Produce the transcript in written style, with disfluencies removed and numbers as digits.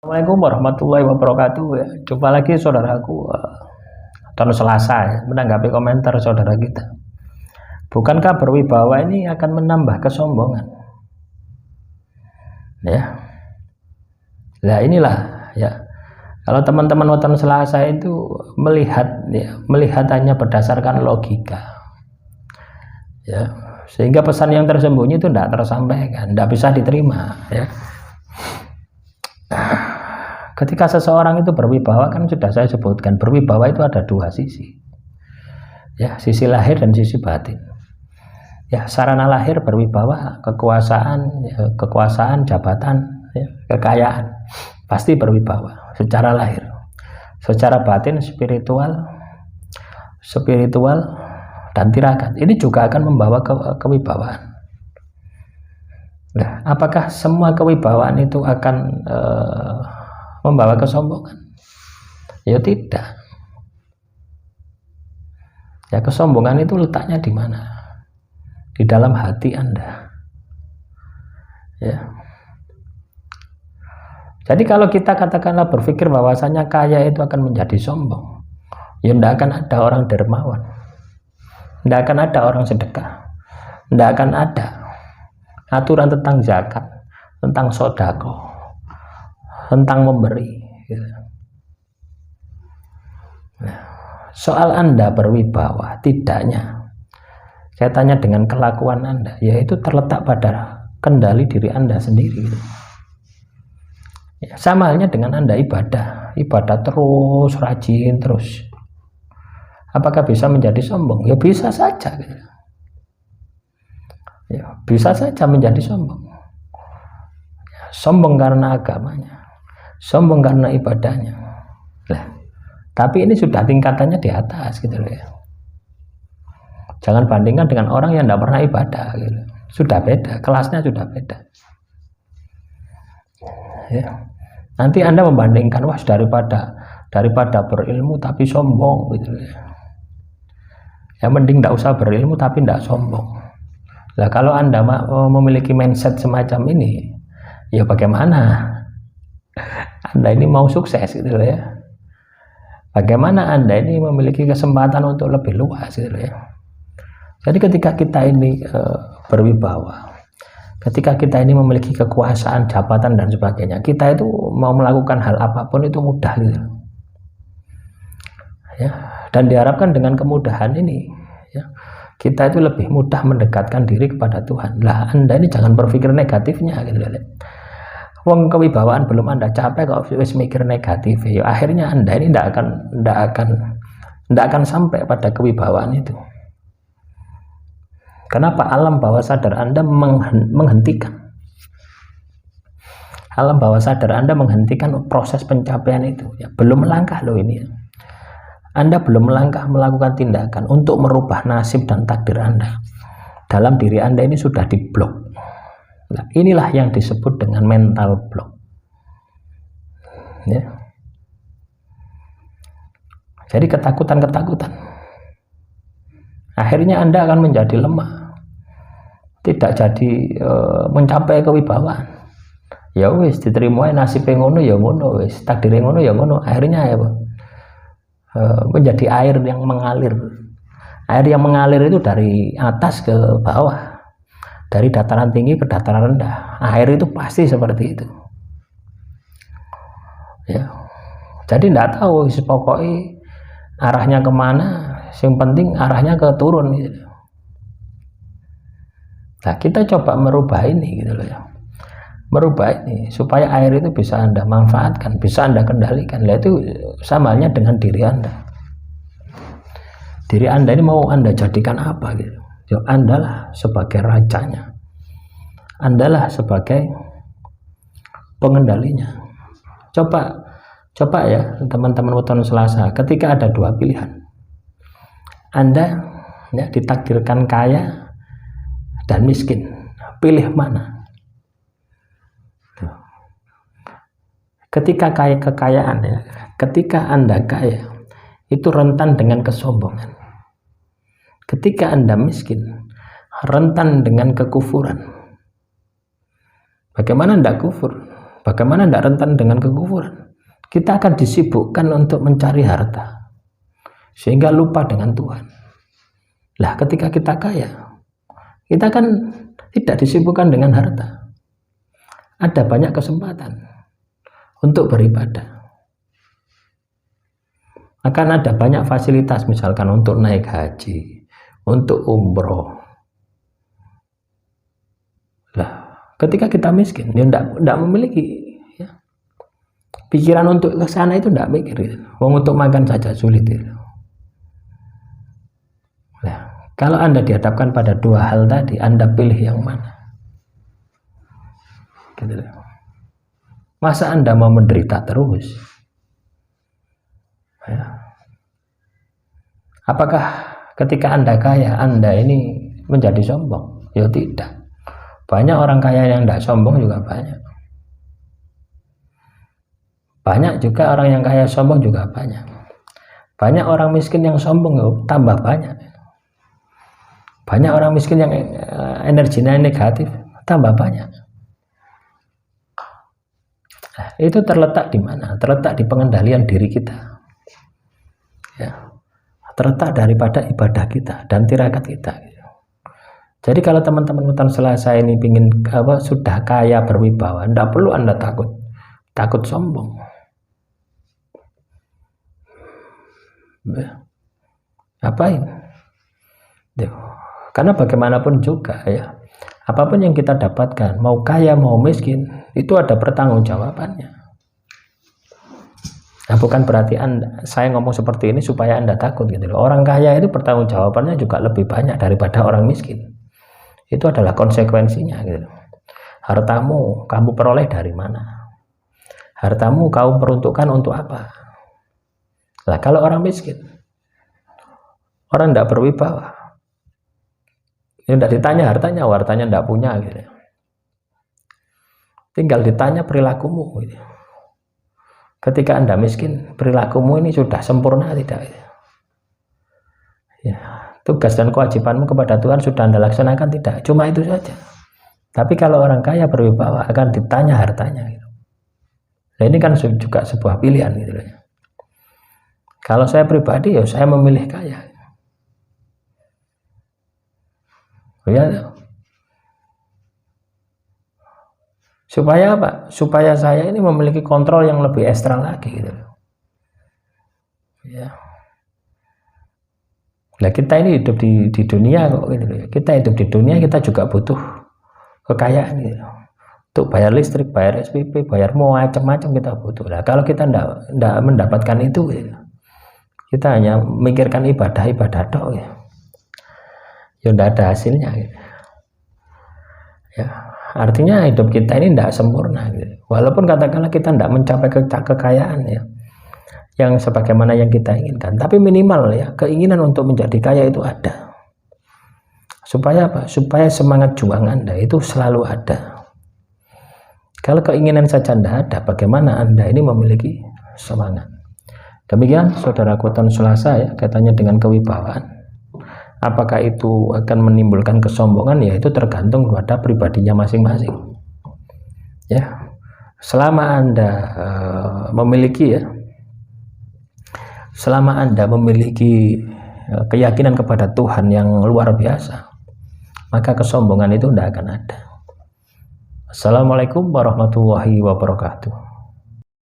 Assalamualaikum warahmatullahi wabarakatuh ya. Jumpa lagi saudaraku tahun Selasa ya, menanggapi komentar saudara kita. Bukankah berwibawa ini akan menambah kesombongan? Ya. Nah inilah ya. Kalau teman-teman tahun Selasa itu melihat hanya berdasarkan logika. Ya. Sehingga pesan yang tersembunyi itu tidak tersampaikan, tidak bisa diterima ya. Ketika seseorang itu berwibawa, kan sudah saya sebutkan, berwibawa itu ada dua sisi ya, sisi lahir dan sisi batin ya. Sarana lahir berwibawa, kekuasaan, jabatan ya, kekayaan, pasti berwibawa secara lahir. Secara batin, spiritual dan tirakat, ini juga akan membawa kewibawaan. Nah, apakah semua kewibawaan itu akan membawa kesombongan? Ya tidak. Ya, kesombongan itu letaknya di mana? Di dalam hati Anda. Ya. Jadi kalau kita katakanlah berpikir bahwasanya kaya itu akan menjadi sombong, ya tidak akan ada orang dermawan, tidak akan ada orang sedekah, tidak akan ada aturan tentang zakat, tentang sodako, tentang memberi. Nah, soal Anda berwibawa tidaknya, saya tanya dengan kelakuan Anda, yaitu terletak pada kendali diri Anda sendiri. Ya, sama halnya dengan Anda ibadah terus, rajin terus. Apakah bisa menjadi sombong? Ya bisa saja. Ya, bisa saja menjadi sombong. Ya, sombong karena agamanya, sombong karena ibadahnya. Nah, tapi ini sudah tingkatannya di atas gitu loh ya. Jangan bandingkan dengan orang yang tidak pernah ibadah gitu. Sudah beda, kelasnya sudah beda. Ya. Nanti Anda membandingkan, wah daripada berilmu tapi sombong gitu ya. Ya mending tidak usah berilmu tapi tidak sombong. Nah, kalau Anda memiliki mindset semacam ini, ya bagaimana Anda ini mau sukses gitu loh ya. Bagaimana Anda ini memiliki kesempatan untuk lebih luas gitu loh ya. Jadi ketika kita ini berwibawa, ketika kita ini memiliki kekuasaan, jabatan dan sebagainya, kita itu mau melakukan hal apapun itu mudah gitu. Ya, dan diharapkan dengan kemudahan ini ya, kita itu lebih mudah mendekatkan diri kepada Tuhan. Lah Anda ini jangan berpikir negatifnya gitu loh. Wong kewibawaan belum Anda capai kok wis mikir negatif ya, akhirnya Anda ini tidak akan sampai pada kewibawaan itu. Kenapa? Alam bawah sadar Anda menghentikan. Alam bawah sadar Anda menghentikan proses pencapaian itu. Ya, belum melangkah loh ini. Anda belum melangkah melakukan tindakan untuk merubah nasib dan takdir Anda. Dalam diri Anda ini sudah diblok. Nah, inilah yang disebut dengan mental block. Ya. Jadi ketakutan. Akhirnya Anda akan menjadi lemah. Tidak jadi mencapai kewibawaan. Ya wis diterima nasib ngono ya ngono wis, takdir ngono ya ngono. Akhirnya ya menjadi air yang mengalir. Air yang mengalir itu dari atas ke bawah, dari dataran tinggi ke dataran rendah. Air itu pasti seperti itu. Ya. Jadi tidak tahu pokoknya arahnya kemana. Yang penting arahnya ke turun gitu. Nah, kita coba merubah ini gitu loh ya. Merubah ini supaya air itu bisa Anda manfaatkan, bisa Anda kendalikan. Nah, itu sama halnya dengan diri Anda. Diri Anda ini mau Anda jadikan apa gitu. Ya, Anda lah sebagai rajanya. Anda lah sebagai pengendalinya. Coba ya teman-teman weton Selasa, ketika ada dua pilihan. Anda ya, ditakdirkan kaya dan miskin, pilih mana? Ketika kekayaan ya, ketika Anda kaya itu rentan dengan kesombongan. Ketika Anda miskin, rentan dengan kekufuran. Bagaimana tidak kufur? bagaimana tidak rentan dengan kekufuran? Kita akan disibukkan untuk mencari harta, sehingga lupa dengan Tuhan. Lah ketika kita kaya, kita kan tidak disibukkan dengan harta. Ada banyak kesempatan untuk beribadah. Akan ada banyak fasilitas, misalkan untuk naik haji, untuk umroh. Lah ketika kita miskin, dia tidak memiliki pikiran untuk ke sana, itu tidak mikir gitu. Wong untuk makan saja sulit gitu. Nah, kalau Anda dihadapkan pada dua hal tadi, Anda pilih yang mana? Gitu. Masa Anda mau menderita terus? Ya. Apakah ketika Anda kaya, Anda ini menjadi sombong? Ya tidak. Banyak orang kaya yang tidak sombong juga banyak. Banyak juga orang yang kaya sombong juga banyak. Banyak orang miskin yang sombong tambah banyak. Banyak orang miskin yang energinya negatif tambah banyak. Nah, itu terletak di mana? Terletak di pengendalian diri kita. Ya. Terletak daripada ibadah kita dan tirakat kita. Jadi kalau teman-teman hutan Selasa ini ingin sudah kaya berwibawa, tidak perlu Anda takut sombong. Ngapain? Karena bagaimanapun juga ya, apapun yang kita dapatkan, mau kaya mau miskin, itu ada pertanggungjawabannya. Nah, bukan berarti saya ngomong seperti ini supaya Anda takut gitu loh. Orang kaya itu pertanggungjawabannya juga lebih banyak daripada orang miskin. Itu adalah konsekuensinya gitu. Hartamu kamu peroleh dari mana? Hartamu kamu peruntukkan untuk apa? Nah, kalau orang miskin, orang tidak berwibawa, ya tidak ditanya hartanya tidak punya gitu. Tinggal ditanya perilakumu gitu. Ketika Anda miskin, perilakumu ini sudah sempurna tidak? Ya, tugas dan kewajibanmu kepada Tuhan sudah Anda laksanakan tidak? Cuma itu saja. Tapi kalau orang kaya berwibawa akan ditanya hartanya gitu. Nah, ini kan juga sebuah pilihan gitu. Kalau saya pribadi ya saya memilih kaya. Ya. Supaya apa? Supaya saya ini memiliki kontrol yang lebih ekstra lagi gitu. Ya. Nah, kita ini hidup di dunia kok gitu. Kita hidup di dunia, kita juga butuh kekayaan gitu. Untuk bayar listrik, bayar SPP, bayar macam-macam kita butuh. Nah, kalau kita tidak mendapatkan itu gitu, kita hanya memikirkan ibadah tok ya. Ya tidak ada hasilnya gitu. Ya, artinya hidup kita ini tidak sempurna gitu. Walaupun katakanlah kita tidak mencapai kekayaan ya, yang sebagaimana yang kita inginkan, tapi minimal ya keinginan untuk menjadi kaya itu ada. Supaya apa? Supaya semangat juang Anda itu selalu ada. Kalau keinginan saja tidak ada, bagaimana Anda ini memiliki semangat? Demikian saudaraku Ton Selasa ya, katanya dengan kewibawaan. Apakah itu akan menimbulkan kesombongan? Ya itu tergantung pada pribadinya masing-masing. Ya, selama Anda memiliki keyakinan kepada Tuhan yang luar biasa, maka kesombongan itu tidak akan ada. Assalamualaikum warahmatullahi wabarakatuh.